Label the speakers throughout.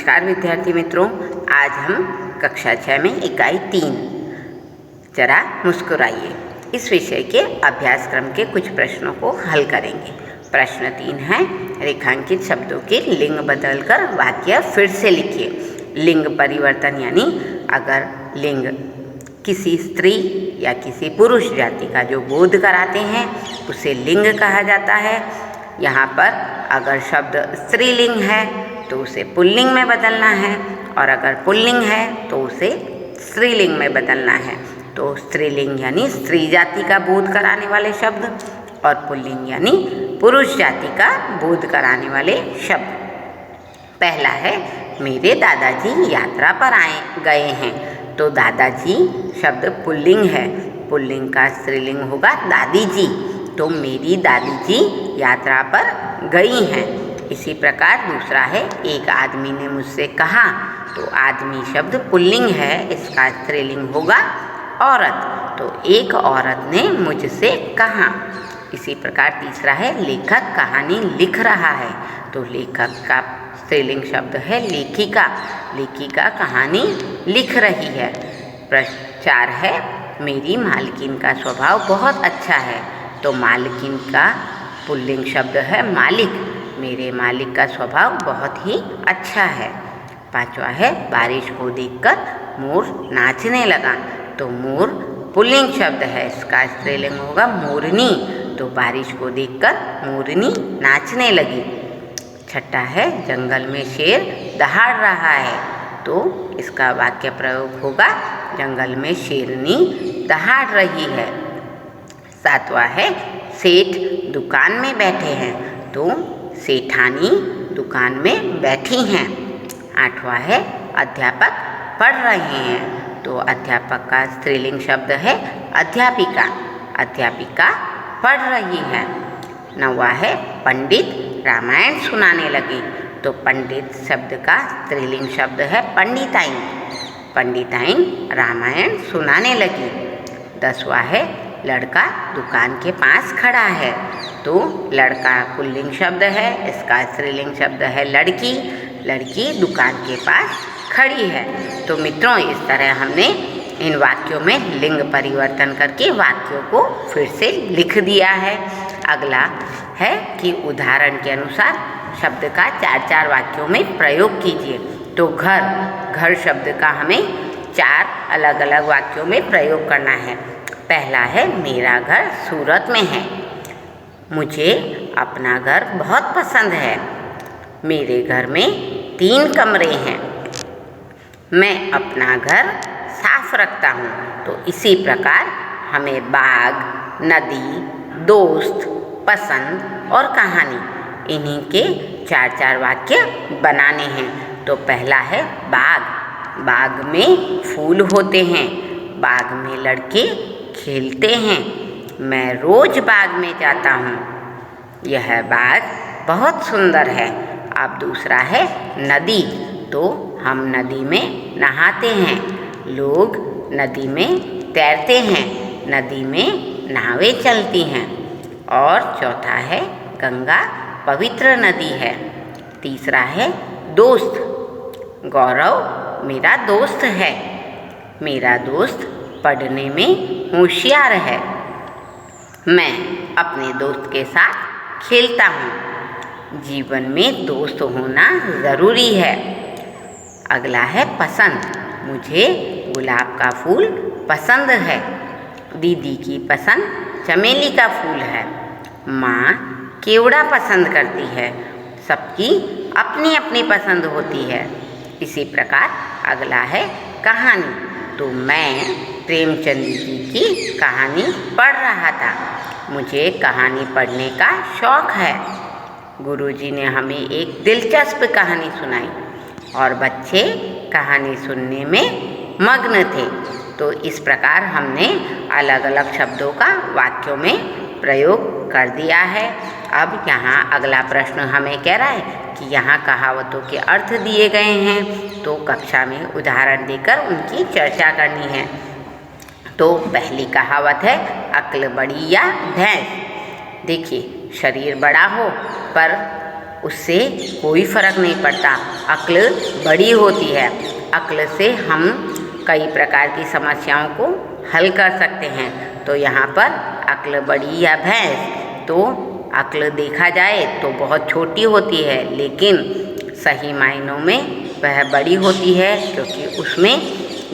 Speaker 1: नमस्कार विद्यार्थी मित्रों, आज हम कक्षा 6 में इकाई 3 जरा मुस्कुराइए इस विषय के अभ्यासक्रम के कुछ प्रश्नों को हल करेंगे। प्रश्न 3 है, रेखांकित शब्दों के लिंग बदलकर वाक्य फिर से लिखिए। लिंग परिवर्तन यानी अगर लिंग किसी स्त्री या किसी पुरुष जाति का जो बोध कराते हैं उसे लिंग कहा जाता है। यहाँ पर अगर शब्द स्त्रीलिंग है तो उसे पुल्लिंग में बदलना है, और अगर पुल्लिंग है तो उसे स्त्रीलिंग में बदलना है। तो स्त्रीलिंग यानी स्त्री जाति का बोध कराने वाले शब्द, और पुल्लिंग यानी पुरुष जाति का बोध कराने वाले शब्द। पहला है, मेरे दादाजी यात्रा पर गए हैं। तो दादाजी शब्द पुल्लिंग है, पुल्लिंग का स्त्रीलिंग होगा दादी जी। तो मेरी दादी जी यात्रा पर गई हैं। इसी प्रकार दूसरा है, एक आदमी ने मुझसे कहा। तो आदमी शब्द पुल्लिंग है, इसका स्त्रीलिंग होगा औरत। तो एक औरत ने मुझसे कहा। इसी प्रकार तीसरा है, लेखक कहानी लिख रहा है। तो लेखक का स्त्रीलिंग शब्द है लेखिका, लेखिका कहानी लिख रही है। प्रश्न 4 है, मेरी मालकिन का स्वभाव बहुत अच्छा है। तो मालकिन का पुल्लिंग शब्द है मालिक, मेरे मालिक का स्वभाव बहुत ही अच्छा है। पांचवा है, बारिश को देखकर मोर नाचने लगा। तो मोर पुल्लिंग शब्द है, इसका स्त्रीलिंग होगा मोरनी। तो बारिश को देखकर मोरनी नाचने लगी। छठा है, जंगल में शेर दहाड़ रहा है। तो इसका वाक्य प्रयोग होगा, जंगल में शेरनी दहाड़ रही है। सातवां है, सेठ दुकान में बैठे हैं। तो सेठानी दुकान में बैठी हैं। आठवां है, अध्यापक पढ़ रहे हैं। तो अध्यापक का स्त्रीलिंग शब्द है अध्यापिका, अध्यापिका पढ़ रही है। नौवां है, पंडित रामायण सुनाने लगे। तो पंडित शब्द का स्त्रीलिंग शब्द है पंडिताइन, पंडिताइन रामायण सुनाने लगी। 10वां है, लड़का दुकान के पास खड़ा है। तो लड़का पुल्लिंग शब्द है, इसका स्त्रीलिंग शब्द है लड़की, लड़की दुकान के पास खड़ी है। तो मित्रों, इस तरह हमने इन वाक्यों में लिंग परिवर्तन करके वाक्यों को फिर से लिख दिया है। अगला है कि उदाहरण के अनुसार शब्द का 4-4 वाक्यों में प्रयोग कीजिए। तो घर, घर शब्द का हमें 4 अलग अलग वाक्यों में प्रयोग करना है। पहला है, मेरा घर सूरत में है। मुझे अपना घर बहुत पसंद है। मेरे घर में 3 कमरे हैं। मैं अपना घर साफ रखता हूँ। तो इसी प्रकार हमें बाग, नदी, दोस्त, पसंद और कहानी, इन्हीं के 4-4 वाक्य बनाने हैं। तो पहला है बाग, बाग में फूल होते हैं, बाग में लड़के खेलते हैं। मैं रोज बाग में जाता हूँ, यह बाग बहुत सुंदर है। अब दूसरा है नदी। तो हम नदी में नहाते हैं, लोग नदी में तैरते हैं, नदी में नावें चलती हैं। और चौथा है, गंगा पवित्र नदी है। तीसरा है दोस्त, गौरव मेरा दोस्त है। मेरा दोस्त पढ़ने में होशियार है। मैं अपने दोस्त के साथ खेलता हूँ। जीवन में दोस्त होना ज़रूरी है। अगला है पसंद, मुझे गुलाब का फूल पसंद है। दीदी की पसंद चमेली का फूल है। माँ केवड़ा पसंद करती है। सबकी अपनी अपनी पसंद होती है। इसी प्रकार अगला है कहानी। तो मैं प्रेमचंद जी की कहानी पढ़ रहा था। मुझे कहानी पढ़ने का शौक़ है। गुरुजी ने हमें एक दिलचस्प कहानी सुनाई और बच्चे कहानी सुनने में मग्न थे। तो इस प्रकार हमने अलग अलग शब्दों का वाक्यों में प्रयोग कर दिया है। अब यहाँ अगला प्रश्न हमें कह रहा है कि यहाँ कहावतों के अर्थ दिए गए हैं, तो कक्षा में उदाहरण देकर उनकी चर्चा करनी है। तो पहली कहावत है, अक्ल बड़ी या भैंस। देखिए, शरीर बड़ा हो पर उससे कोई फर्क नहीं पड़ता। अक्ल बड़ी होती है। अक्ल से हम कई प्रकार की समस्याओं को हल कर सकते हैं। तो यहाँ पर अक्ल बड़ी या भैंस, तो अक्ल देखा जाए तो बहुत छोटी होती है, लेकिन सही मायनों में वह बड़ी होती है, क्योंकि उसमें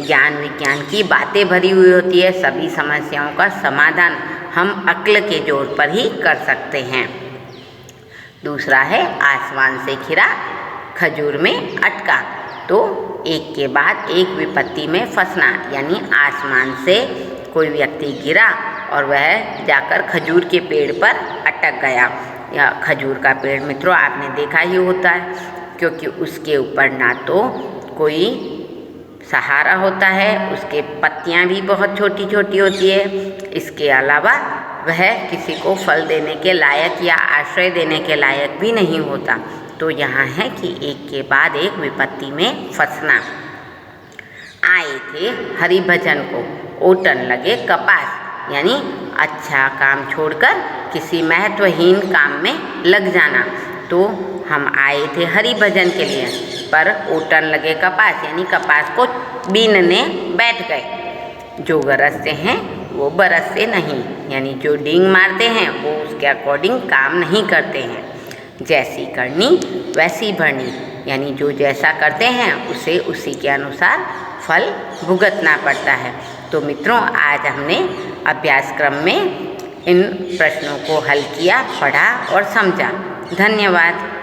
Speaker 1: ज्ञान विज्ञान की बातें भरी हुई होती है। सभी समस्याओं का समाधान हम अक्ल के जोर पर ही कर सकते हैं। दूसरा है आसमान से घिरा खजूर में अटका। तो एक के बाद एक विपत्ति में फंसना, यानी आसमान से कोई व्यक्ति गिरा और वह जाकर खजूर के पेड़ पर अटक गया। या खजूर का पेड़ मित्रों आपने देखा ही होता है, क्योंकि उसके ऊपर ना तो कोई सहारा होता है, उसके पत्तियां भी बहुत छोटी छोटी होती है। इसके अलावा वह किसी को फल देने के लायक या आश्रय देने के लायक भी नहीं होता। तो यहाँ है कि एक के बाद एक विपत्ति में फंसना। आए थे हरि भजन को, ओटन लगे कपास, यानी अच्छा काम छोड़कर किसी महत्वहीन काम में लग जाना। तो हम आए थे हरि भजन के लिए, पर ओटन लगे कपास, यानी कपास को बीनने बैठ गए। जो गरजते हैं वो बरसते नहीं, यानी जो डींग मारते हैं वो उसके अकॉर्डिंग काम नहीं करते हैं। जैसी करनी वैसी भरनी, यानी जो जैसा करते हैं उसे उसी के अनुसार फल भुगतना पड़ता है। तो मित्रों, आज हमने अभ्यासक्रम में इन प्रश्नों को हल किया, पढ़ा और समझा। धन्यवाद।